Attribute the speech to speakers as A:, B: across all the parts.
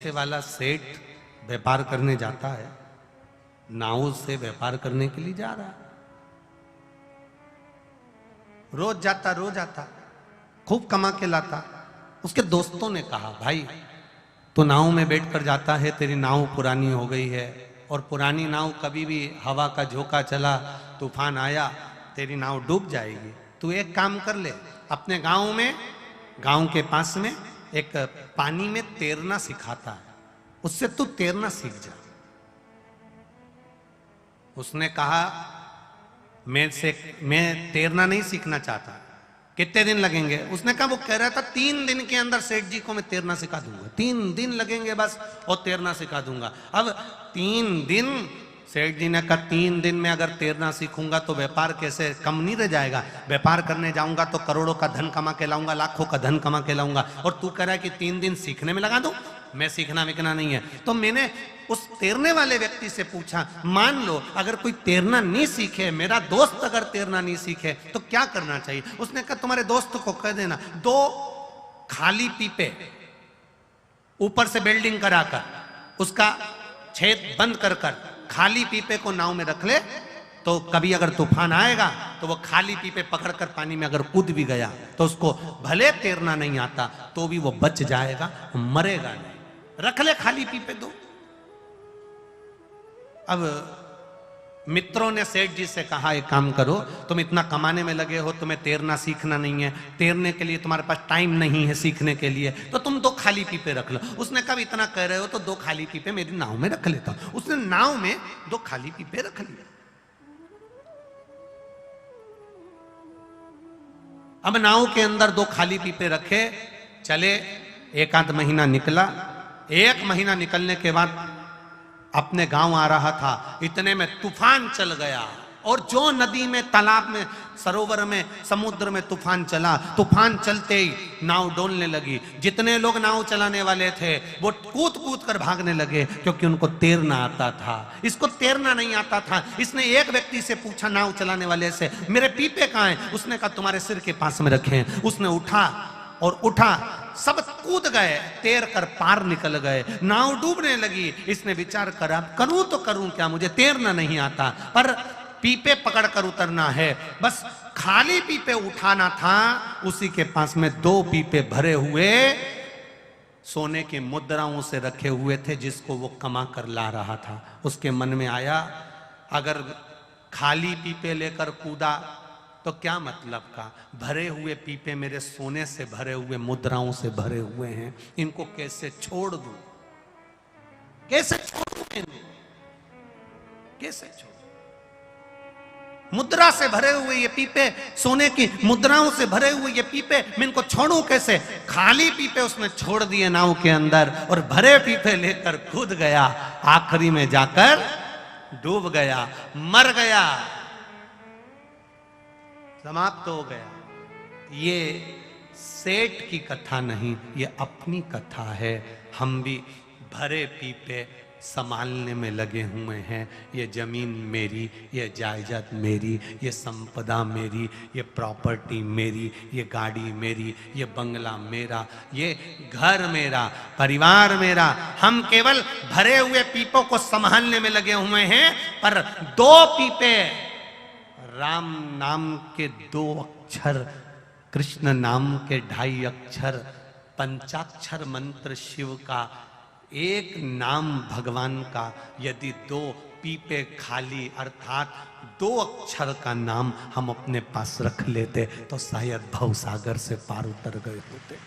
A: पैसे वाला सेठ व्यापार करने जाता है, नाव से व्यापार करने के लिए जा रहा है। रोज आता, खूब कमा के लाता। उसके दोस्तों ने कहा, भाई तो नाव में बैठ कर जाता है, तेरी नाव पुरानी हो गई है और पुरानी नाव कभी भी हवा का झोंका चला, तूफान आया, तेरी नाव डूब जाएगी। तू एक काम कर ले, अपने गांव के पास में एक पानी में तैरना सिखाता है, उससे तू तैरना सीख जा। उसने कहा, मैं तैरना नहीं सीखना चाहता। कितने दिन लगेंगे? उसने कहा, वो कह रहा था 3 दिन के अंदर सेठ जी को मैं तैरना सिखा दूंगा। 3 दिन लगेंगे बस और तैरना सिखा दूंगा। अब 3 दिन, सेठ जी ने कहा 3 दिन में अगर तैरना सीखूंगा तो व्यापार कैसे कम नहीं रह जाएगा। व्यापार करने जाऊंगा तो करोड़ों का धन कमा के लाऊंगा, लाखों का धन कमा के लाऊंगा, और तू कह रहा है कि 3 दिन सीखने में लगा दूं। मैं सीखना विकना नहीं है। तो मैंने उस तैरने वाले व्यक्ति से पूछा, मान लो अगर कोई तैरना नहीं सीखे, मेरा दोस्त अगर तैरना नहीं सीखे तो क्या करना चाहिए? उसने कहा, तुम्हारे दोस्त को कह देना 2 खाली पीपे ऊपर से वेल्डिंग कराकर उसका छेद बंद कर खाली पीपे को नाव में रख ले, तो कभी अगर तूफान आएगा तो वो खाली पीपे पकड़कर पानी में अगर कूद भी गया तो उसको भले तैरना नहीं आता तो भी वो बच जाएगा, मरेगा नहीं। रख ले खाली पीपे 2। अब मित्रों ने सेठ जी से कहा, एक काम करो, तुम इतना कमाने में लगे हो, तुम्हें तैरना सीखना नहीं है, तैरने के लिए तुम्हारे पास टाइम नहीं है सीखने के लिए, तो तुम 2 खाली पीपे रख लो। उसने कहा, इतना कह रहे हो तो 2 खाली पीपे मेरी नाव में रख लेता हूं। उसने नाव में 2 खाली पीपे रख लिए। अब नाव के अंदर 2 खाली पीपे रखे, चले, 1 आध महीना निकला। 1 महीना निकलने के बाद अपने गांव आ रहा था, इतने में तूफान चल गया। और जो नदी में, तालाब में, सरोवर में, समुद्र में तूफान चला, तूफान चलते ही नाव डोलने लगी। जितने लोग नाव चलाने वाले थे वो कूद कूद कर भागने लगे, क्योंकि उनको तैरना आता था। इसको तैरना नहीं आता था। इसने एक व्यक्ति से पूछा, नाव चलाने वाले से, मेरे पीपे कहाँ हैं? उसने कहा, तुम्हारे सिर के पास में रखे हैं। उसने उठा, सब कूद गए, तैर कर पार निकल गए। नाव डूबने लगी। इसने विचार करा, करूं तो करूं क्या, मुझे तैरना नहीं आता, पर पीपे पकड़कर उतरना है। बस खाली पीपे उठाना था। उसी के पास में 2 पीपे भरे हुए सोने की मुद्राओं से रखे हुए थे, जिसको वो कमा कर ला रहा था। उसके मन में आया, अगर खाली पीपे लेकर कूदा तो क्या मतलब का, भरे हुए पीपे मेरे सोने से भरे हुए, मुद्राओं से भरे हुए हैं, इनको कैसे छोड़ दूं? कैसे छोड़? मुद्रा से भरे हुए ये पीपे, सोने की मुद्राओं से भरे हुए ये पीपे, मैं इनको छोड़ूं कैसे? खाली पीपे उसने छोड़ दिए नाव के अंदर और भरे पीपे लेकर कूद गया। आखिरी में जाकर डूब गया, मर गया, समाप्त हो गया। ये सेठ की कथा नहीं, ये अपनी कथा है। हम भी भरे पीपे संभालने में लगे हुए हैं। ये जमीन मेरी, ये जायदाद मेरी, ये संपदा मेरी, ये प्रॉपर्टी मेरी, ये गाड़ी मेरी, ये बंगला मेरा, ये घर मेरा, परिवार मेरा। हम केवल भरे हुए पीपों को संभालने में लगे हुए हैं, पर 2 पीपे, राम नाम के 2 अक्षर, कृष्ण नाम के 2.5 अक्षर, पंचाक्षर मंत्र शिव का, 1 नाम भगवान का, यदि 2 पीपे खाली अर्थात 2 अक्षर का नाम हम अपने पास रख लेते तो शायद भवसागर से पार उतर गए होते,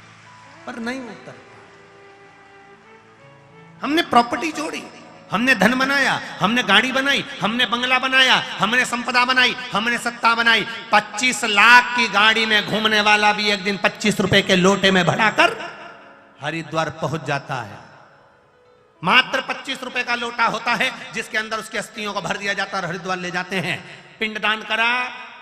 A: पर नहीं उतर। हमने प्रॉपर्टी जोड़ी, हमने धन बनाया, हमने गाड़ी बनाई, हमने बंगला बनाया, हमने संपदा बनाई, हमने सत्ता बनाई। 25 लाख की गाड़ी में घूमने वाला भी एक दिन 25 रुपए के लोटे में भराकर हरिद्वार पहुंच जाता है। मात्र 25 रुपए का लोटा होता है, जिसके अंदर उसकी अस्थियों को भर दिया जाता है और हरिद्वार ले जाते हैं। पिंडदान करा,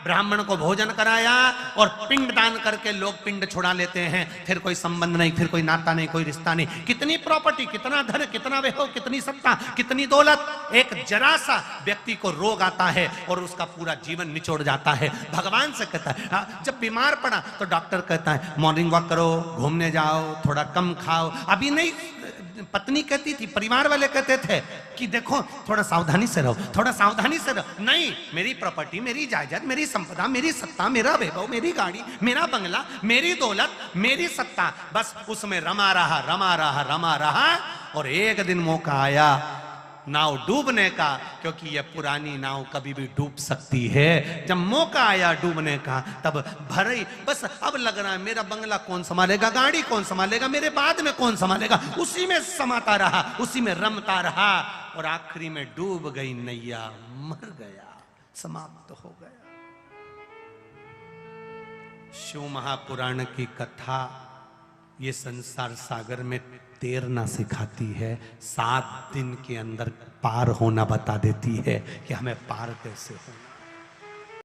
A: ब्राह्मण को भोजन कराया और पिंड दान करके लोग पिंड छुड़ा लेते हैं। फिर कोई संबंध नहीं, फिर कोई नाता नहीं, कोई रिश्ता नहीं। कितनी प्रॉपर्टी, कितना धन, कितना वैभव, कितनी सत्ता, कितनी दौलत। एक जरा सा व्यक्ति को रोग आता है और उसका पूरा जीवन निचोड़ जाता है। भगवान से कहता है, जब बीमार पड़ा तो डॉक्टर कहता है मॉर्निंग वॉक करो, घूमने जाओ, थोड़ा कम खाओ, अभी नहीं पत्नी कहती थी, परिवार वाले कहते थे कि देखो थोड़ा सावधानी से रहो, थोड़ा सावधानी से रहो। नहीं, मेरी प्रॉपर्टी, मेरी जायदाद, मेरी संपदा, मेरी सत्ता, मेरा वैभव, मेरी गाड़ी, मेरा बंगला, मेरी दौलत, मेरी सत्ता, बस उसमें रमा रहा, रमा रहा, रमा रहा। और एक दिन मौका आया नाव डूबने का, क्योंकि यह पुरानी नाव कभी भी डूब सकती है। जब मौका आया डूबने का, तब भरे बस अब लग रहा है मेरा बंगला कौन संभालेगा, गाड़ी कौन संभालेगा, मेरे बाद में कौन संभालेगा, उसी में समाता रहा, उसी में रमता रहा, और आखिरी में डूब गई नैया, मर गया, समाप्त हो गया। शिव महापुराण की कथा ये संसार सागर में तैरना सिखाती है, 7 दिन के अंदर पार होना बता देती है कि हमें पार कैसे होना।